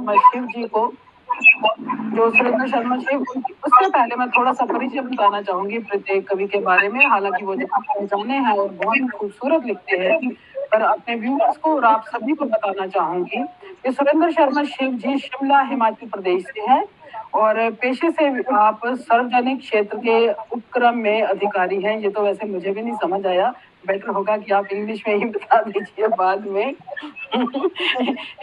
शर्मा शिव जी को, जो सुरेंद्र शर्मा शिव, उससे पहले मैं थोड़ा सा परिचय बताना चाहूंगी प्रत्येक कवि के बारे में। हालांकि वो जाने हैं और बहुत खूबसूरत लिखते हैं, पर अपने व्यूअर्स को और आप सभी को बताना चाहूंगी कि सुरेंद्र शर्मा शिव जी शिमला हिमाचल प्रदेश से हैं और पेशे से आप सार्वजनिक क्षेत्र के उपक्रम में अधिकारी हैं। ये तो वैसे मुझे भी नहीं समझ आया, बेटर होगा कि आप इंग्लिश में ही बता दीजिए बाद में।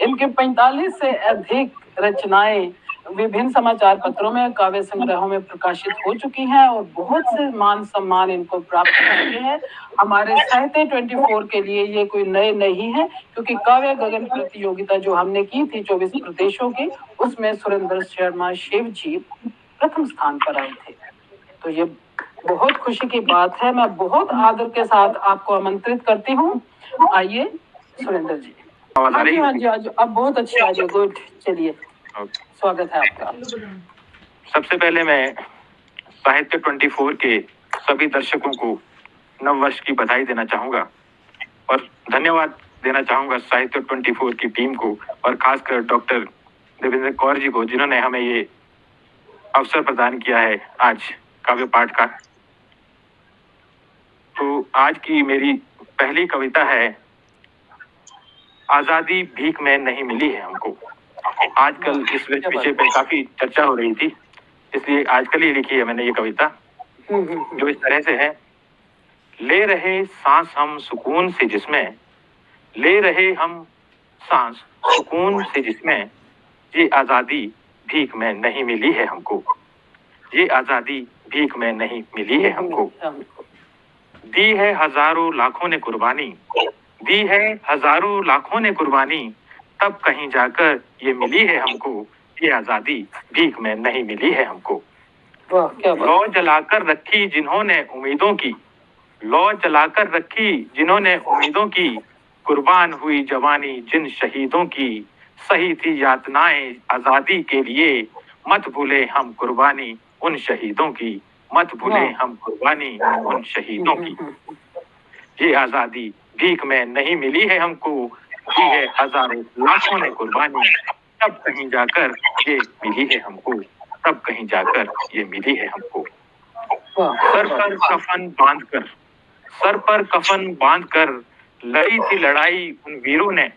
इनके 45 से अधिक रचनाएं विभिन्न समाचार पत्रों में, काव्य संग्रहों में प्रकाशित हो चुकी हैं और बहुत से मान सम्मान इनको प्राप्त हो चुके हैं। हमारे साहित्य 24 के लिए ये कोई नए नहीं है, क्योंकि काव्य गगन प्रतियोगिता जो हमने की थी 24 प्रदेशों की, उसमें सुरेंद्र शर्मा शिव जी प्रथम स्थान पर आए थे। तो ये बहुत खुशी की बात है। मैं बहुत आदर के साथ आपको आमंत्रित करती हूँ, आइए सुरेंद्र जी। हाँ जी, हाँ जी, आज अब बहुत अच्छी आ जाए। गुड, चलिए, स्वागत है आपका। सबसे पहले मैं साहित्य 24 के सभी दर्शकों को नव वर्ष की बधाई देना चाहूंगा और धन्यवाद देना चाहूंगा साहित्य 24 की टीम को और खासकर डॉक्टर देवेंद्र कौर जी को, जिन्होंने हमें ये अवसर प्रदान किया है आज काव्य पाठ का। तो आज की मेरी पहली कविता है आजादी भीख में नहीं मिली है हमको। आजकल इस विषय पे काफी चर्चा हो रही थी, इसलिए आजकल ही लिखी है मैंने ये कविता, जो इस तरह से है। ले रहे सांस हम सुकून से जिसमें, ले रहे हम सांस सुकून से जिसमें, ये आजादी भीख में नहीं मिली है हमको, ये आजादी भीख में नहीं मिली है हमको। दी है हजारों लाखों ने कुर्बानी, दी है हजारों लाखों ने कुर्बानी, तब कहीं जाकर ये मिली है हमको, ये आजादी भीख में नहीं मिली है हमको। लौ जलाकर रखी जिन्होंने उम्मीदों की, लौ जलाकर रखी जिन्होंने उम्मीदों की, कुर्बान हुई जवानी जिन शहीदों की, सही थी यातनाएं आजादी के लिए, मत भूले हम कुर्बानी उन शहीदों की, मत भूले हम कुर्बानी उन शहीदों की। ये आजादी भीख में नहीं मिली है हमको, दी है हजारों लाखों ने कुर्बानी, तब कहीं जाकर ये मिली है हमको, तब कहीं जाकर ये मिली है हमको। सर पर कफन बांधकर, सर पर कफन बांधकर लड़ी थी लड़ाई उन वीरों ने,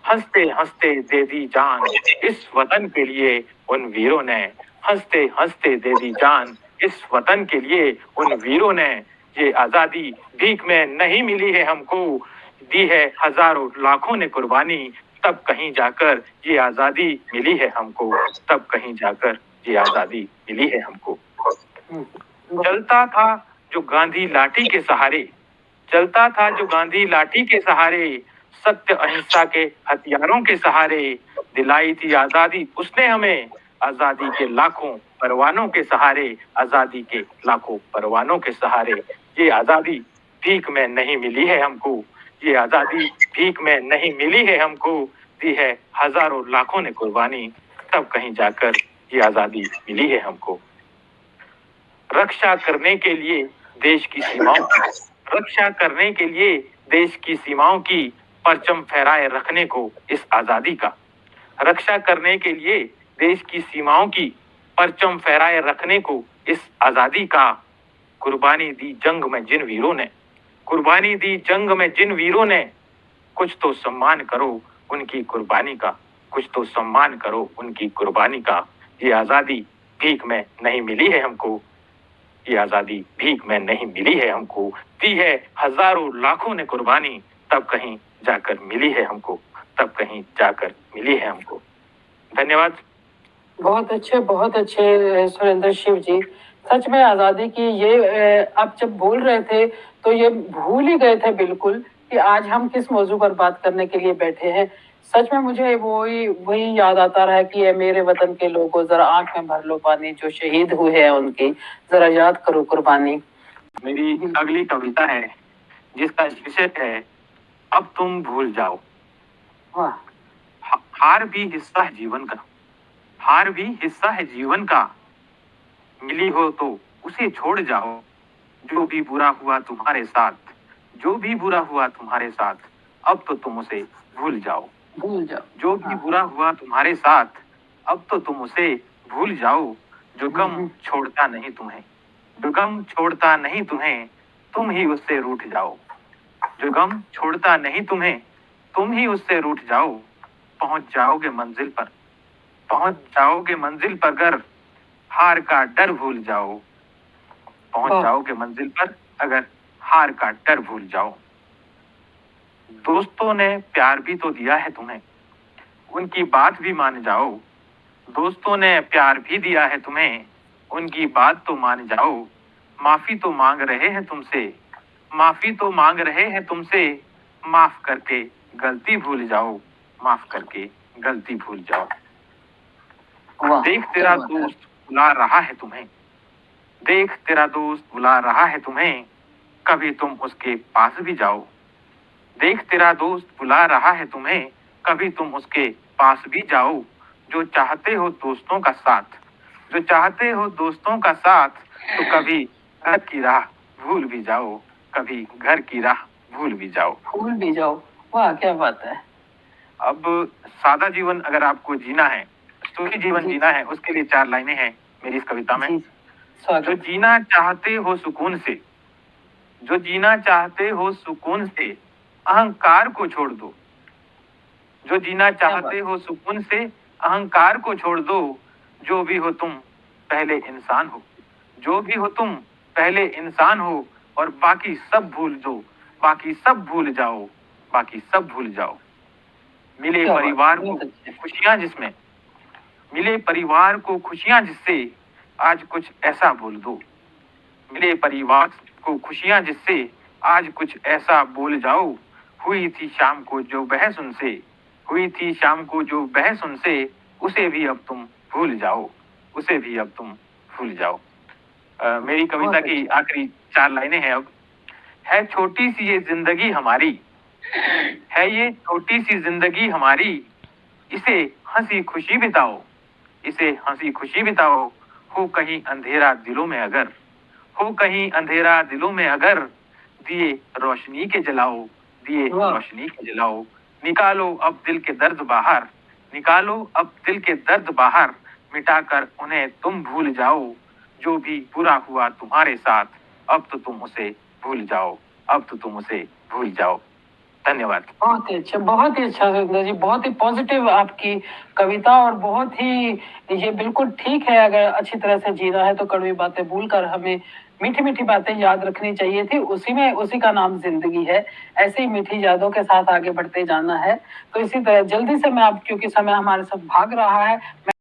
हंसते हंसते दे दी जान इस वतन के लिए उन वीरों ने, हंसते हंसते दे दी जान इस वतन के लिए उन वीरों ने। ये आजादी भीख में नहीं मिली है हमको, दी है हजारों लाखों ने कुर्बानी, तब कहीं जाकर ये आजादी मिली है हमको, तब कहीं जाकर ये आजादी मिली है हमको। चलता था जो गांधी लाठी के सहारे, चलता था जो गांधी लाठी के सहारे, सत्य अहिंसा के हथियारों के सहारे, दिलाई थी आजादी उसने हमें, आजादी के लाखों परवानों के सहारे, आजादी के लाखों परवानों के सहारे। ये आजादी भीख में नहीं मिली है हमको, ये आजादी भीख में नहीं मिली है हमको, दी है हजारों लाखों ने कुर्बानी, तब कहीं जाकर ये आजादी मिली है हमको। रक्षा करने के लिए देश की सीमाओं की, रक्षा करने के लिए देश की सीमाओं की, परचम फहराए रखने को इस आजादी का, रक्षा करने के लिए देश की सीमाओं की, परचम फहराए रखने को इस आजादी का। कुर्बानी दी जंग में जिन वीरों ने, कुर्बानी दी जंग में जिन वीरों ने, कुछ तो सम्मान करो उनकी कुर्बानी का, कुछ तो सम्मान करो उनकी कुर्बानी का। ये आजादी भीख में नहीं मिली है हमको, ये आजादी भीख में नहीं मिली है हमको, दी है हजारों लाखों ने कुर्बानी, तब कहीं जाकर मिली है हमको, तब कहीं जाकर मिली है हमको। धन्यवाद। बहुत अच्छे सुरेंद्र शिव जी। सच में आजादी की ये आप जब बोल रहे थे तो ये भूल ही गए थे बिल्कुल कि आज हम किस मौजू पर बात करने के लिए बैठे हैं। सच में मुझे वही याद आता रहा कि ये मेरे वतन के लोगों, जरा आंख में भर लो पानी, जो शहीद हुए हैं उनकी जरा याद करो कुर्बानी। मेरी अगली कविता है जिसका शीर्षक है अब तुम भूल जाओ। हार भी हिस्सा है जीवन का, हार भी हिस्सा है जीवन का, मिली हो तो उसे छोड़ जाओ, जो भी बुरा हुआ तुम्हारे साथ, जो भी बुरा हुआ तुम्हारे साथ, अब तो तुम उसे भूल जाओ, भूल जाओ। जो भी हाँ। बुरा हुआ तुम्हारे साथ, अब तो तुम उसे भूल जाओ। जो गम छोड़ता नहीं तुम्हें, जो गम छोड़ता नहीं तुम्हें, तुम ही उससे रूठ जाओ। जो गम छोड़ता नहीं तुम्हें, तुम ही उससे रूठ जाओ। पहुंच जाओगे मंजिल पर, पहुंच जाओगे मंजिल पर अगर हार का डर भूल जाओ। पहुंच वाह! जाओगे मंजिल पर अगर हार का डर भूल जाओ। दोस्तों ने प्यार भी तो दिया है तुम्हें, उनकी बात भी मान जाओ। दोस्तों ने प्यार भी दिया है तुम्हें, उनकी बात तो मान जाओ। माफी तो मांग रहे हैं तुमसे, माफी तो मांग रहे हैं तुमसे। माफ करके गलती भूल जाओ, माफ करके गलती भूल जाओ। वाह! देख क्या तेरा बात है। दोस्त बुला रहा है तुम्हें, देख तेरा दोस्त बुला रहा है तुम्हें, कभी तुम उसके पास भी जाओ। देख तेरा दोस्त बुला रहा है तुम्हें, कभी तुम उसके पास भी जाओ। जो चाहते हो दोस्तों का साथ, जो चाहते हो दोस्तों का साथ, तो कभी घर की राह भूल भी जाओ, कभी घर की राह भूल भी जाओ। भूल भी जाओ। वाह! क्या बात है। अब सादा जीवन अगर आपको जीना है, सुखी जीवन जी, जीना है, उसके लिए 4 लाइनें हैं मेरी इस कविता में। जी, जो स्वागत। जीना चाहते हो सुकून से, जो जीना चाहते हो सुकून से, अहंकार को छोड़ दो। जो जीना क्या बात चाहते हो सुकून से, अहंकार को छोड़ दो। जो भी हो तुम पहले इंसान हो, जो भी हो तुम पहले इंसान हो। और बाकी सब भूल दो, बाकी सब भूल जाओ, बाकी सब भूल जाओ। मिले क्या बात परिवार है। को बहुत अच्छे। खुशियां जिसमें, मिले परिवार को खुशियां जिससे, आज कुछ ऐसा बोल दो। मिले परिवार को खुशियां जिससे, आज कुछ ऐसा बोल जाओ। हुई थी शाम को जो बहस उनसे, हुई थी शाम को जो बहस उनसे, उसे भी अब तुम भूल जाओ, उसे भी अब तुम भूल जाओ। मेरी कविता बहुत की अच्छा। आखिरी 4 लाइनें हैं अब। है छोटी सी ये जिंदगी हमारी, है ये छोटी सी जिंदगी हमारी, इसे हंसी खुशी बिताओ, इसे हंसी खुशी बिताओ। हो कहीं अंधेरा दिलों में अगर, हो कहीं अंधेरा दिलों में अगर, दिए रोशनी के जलाओ, दिए वाह! रोशनी के जलाओ। निकालो अब दिल के दर्द बाहर, निकालो अब दिल के दर्द बाहर, मिटाकर उन्हें तुम भूल जाओ। जो भी बुरा हुआ तुम्हारे साथ, अब तो तुम उसे भूल जाओ, अब तो तुम उसे भूल जाओ। धन्यवाद। बहुत ही अच्छा सुंदर जी, बहुत ही पॉजिटिव आपकी कविता और बहुत ही ये बिल्कुल ठीक है, अगर अच्छी तरह से जीना है तो कड़वी बातें भूलकर हमें मीठी-मीठी बातें याद रखनी चाहिए थी, उसी का नाम ज़िंदगी है। ऐसे ही मीठी यादों के साथ आगे बढ़ते जाना है। तो इसी तरह जल्दी से मैं अब क्योंकि समय हमारे साथ भाग रहा है, मैं